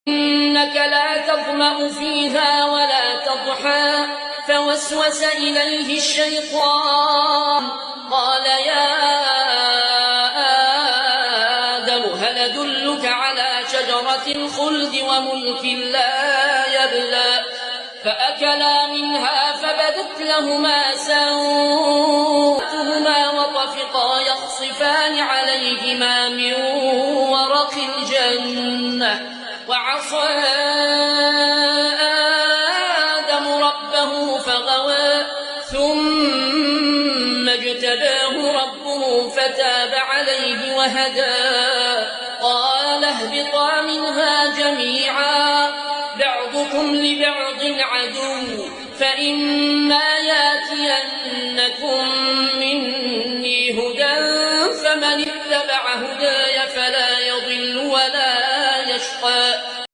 إنك لا تظمأ فيها ولا تضحى فوسوس إليه الشيطان قال يا آدم هل أدلك على شجرة الخلد وملك لا يبلى فأكلا منها فبدت لهما سوءتهما وطفقا يخصفان عليهما من ورق الجنة وعصى آدم ربه فغوى ثم اجتباه ربه فتاب عليه وهدى قال اهبطا منها جميعا بعضكم لبعض عدو فإما ياتينكم